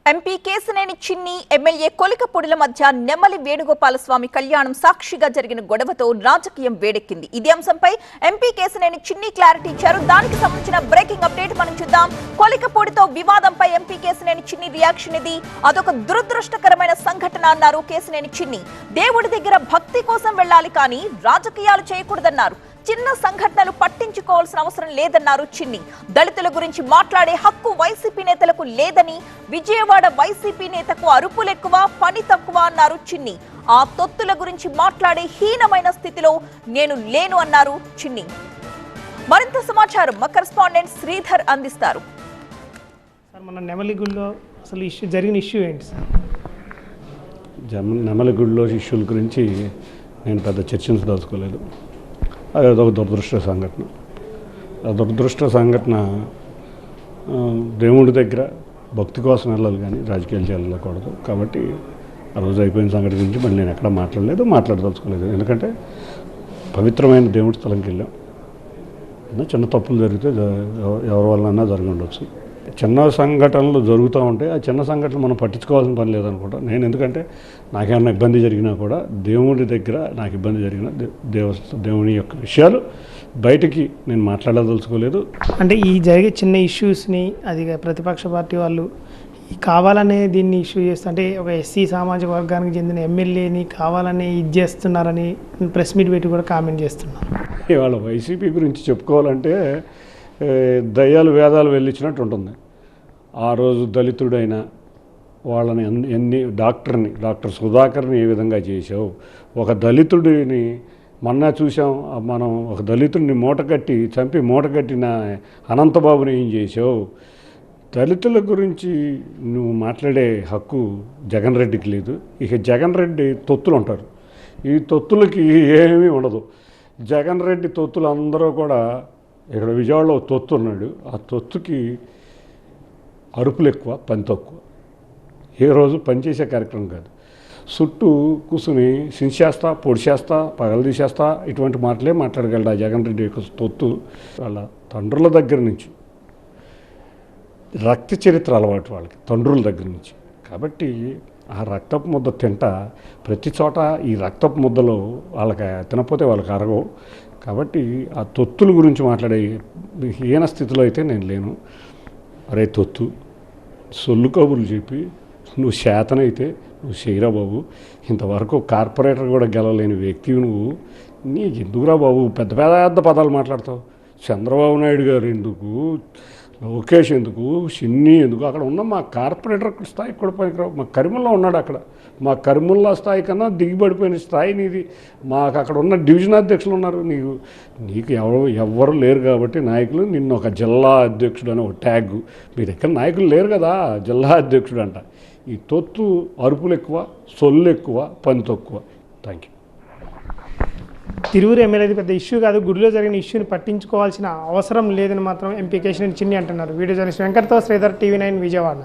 MP Kesineni చిన్ని MLA కొలికపూడిల మధ్య నెమలి వేణుగోపాలస్వామి కళ్యాణం సాక్షిగా జరిగిన గొడవతో రాజకీయం వేడెక్కింది. ఇదే అంశంపై ఎంపీ కేశినేని చిన్ని క్లారిటీ ఇచ్చారు. దానికి సంబంధించిన బ్రేకింగ్ అప్డేట్ మనం చూద్దాం. కొలికపూడితో వివాదంపై ఎంపీ కేశినేని చిన్ని రియాక్షన్ ఇది. అదొక దురదృష్టకరమైన సంఘటన అన్నారు కేశినేని చిన్ని. దేవుడి దగ్గర భక్తి కోసం వెళ్ళాలి కానీ రాజకీయాలు చేయకూడదన్నారు. చిన్న సంఘటనలు పట్టించుకోవాల్సిన అవసరం లేదన్నారు చిన్ని. దళితుల గురించి మాట్లాడే హక్కు వైసీపీ నేతలకు లేదని, విజయవాడ వైసీపీ నేతకు అరుపులెక్కువ పని తక్కువ అన్నారు చిన్ని. ఆ తొత్తుల గురించి మాట్లాడే హీనమైన స్థితిలో నేను లేను అన్నారు చిన్ని. మరింత సమాచారం మా కరెస్పాండెంట్ శ్రీధర్ అందిస్తారు. మన నెమలిగుడిలో అసలు జరిగిన ఇష్యూ ఏంటి సార్? నెమలిగుడిలో ఇష్యూల గురించి నేను పెద్ద చర్చించదలుచుకోలేదు. అదొక దురదృష్ట సంఘటన. ఆ దురదృష్ట సంఘటన దేవుడి దగ్గర భక్తి కోసం వెళ్ళాలి కానీ రాజకీయాలు వెళ్ళకూడదు. కాబట్టి ఆ రోజు అయిపోయిన సంఘటన గురించి మళ్ళీ నేను ఎక్కడ మాట్లాడదలుచుకోలేదు. ఎందుకంటే పవిత్రమైన దేవుడి స్థలంకి వెళ్ళాం. చిన్న తప్పులు జరిగితే ఎవరి వల్లన్నా జరిగి ఉండొచ్చు. చిన్న సంఘటనలు జరుగుతూ ఉంటే ఆ చిన్న సంఘటనలు మనం పట్టించుకోవాల్సిన పని లేదనుకుంటా నేను. ఎందుకంటే నాకేమన్నా ఇబ్బంది జరిగినా కూడా దేవుడి దగ్గర నాకు ఇబ్బంది జరిగిన దేవుని యొక్క విషయాలు బయటికి నేను మాట్లాడదలుచుకోలేదు. అంటే ఈ జరిగే చిన్న ఇష్యూస్ని అది ప్రతిపక్ష పార్టీ వాళ్ళు కావాలనే దీన్ని ఇష్యూ చేస్తుంటే ఒక ఎస్సీ సామాజిక వర్గానికి చెందిన ఎమ్మెల్యేని కావాలని ఇది చేస్తున్నారని ప్రెస్ మీట్ పెట్టి కూడా కామెంట్ చేస్తున్నారు. ఇవాళ వైసీపీ గురించి చెప్పుకోవాలంటే దయ్యాలు వేదాలు వెళ్ళించినట్టు ఉంటుంది. ఆ రోజు దళితుడైన వాళ్ళని డాక్టర్ సుధాకర్ని ఏ విధంగా చేసావు, ఒక దళితుడిని మొన్న చూసాం మనం, ఒక దళితుడిని చంపి మూటకట్టిన అనంతబాబుని ఏం చేసావు. దళితుల గురించి నువ్వు మాట్లాడే హక్కు జగన్ రెడ్డికి లేదు. ఇక జగన్ రెడ్డి తొత్తులు ఉంటారు. ఈ తొత్తులకి ఏమీ ఉండదు. జగన్ రెడ్డి తొత్తులు అందరూ కూడా ఇక్కడ విజయవాడలో తొత్తు ఉన్నాడు. ఆ తొత్తుకి అరుపులు ఎక్కువ పని తక్కువ. ఏ రోజు పనిచేసే కార్యక్రమం కాదు. చుట్టూ కూర్చుని సించేస్తా పొడిచేస్తా పగలు తీసేస్తా ఇటువంటి మాటలే మాట్లాడగలడు ఆ జగన్ రెడ్డి యొక్క తొత్తు. వాళ్ళ తండ్రుల దగ్గర నుంచి రక్త చరిత్ర అలవాటు వాళ్ళకి తండ్రుల దగ్గర నుంచి. కాబట్టి ఆ రక్తపు ముద్ద ప్రతి చోట ఈ రక్తపు ముద్దలో వాళ్ళకి తినకపోతే వాళ్ళకి అరగవు. కాబట్టి ఆ తొత్తుల గురించి మాట్లాడే హీన స్థితిలో అయితే నేను లేను. అరే తొత్తు, సొల్లు కబుర్లు చెప్పి నువ్వు శాతనైతే నువ్వు చేయరా బాబు. ఇంతవరకు కార్పొరేటర్ కూడా గెలవలేని వ్యక్తివి నువ్వు. నీకు ఎందుకురా బాబు పెద్ద పెద్ద పదాలు మాట్లాడతావు. చంద్రబాబు నాయుడు గారు ఎందుకు, లోకేష్ ఎందుకు, చిన్ని ఎందుకు, అక్కడ ఉన్న మా కార్పొరేటర్ స్థాయికి కూడా పనికిరావు. మా కరిముల్లా ఉన్నాడు అక్కడ. మా కరిముల్లా స్థాయి కన్నా దిగిబడిపోయిన స్థాయి నీది. మాకు అక్కడ ఉన్న డివిజన్ అధ్యక్షులు ఉన్నారు. నీకు ఎవరు లేరు కాబట్టి నాయకులు నిన్ను ఒక జిల్లా అధ్యక్షుడు అని ఒక ట్యాగ్. మీ దగ్గర నాయకులు లేరు కదా, జిల్లా అధ్యక్షుడు అంట. ఈ తొత్తు అరుపులు ఎక్కువ, సొల్లు ఎక్కువ, పని తక్కువ. Thank you. తిరువురు ఎమ్మెల్యేది పెద్ద ఇష్యూ కాదు, గుడిలో జరిగిన ఇష్యూని పట్టించుకోవాల్సిన అవసరం లేదని మాత్రం ఎంపీ కేశినేని చిన్ని అంటున్నారు. వీడియో జర్నలిస్ట్ వెంకట్తో శ్రీధర్, TV9 విజయవాడ.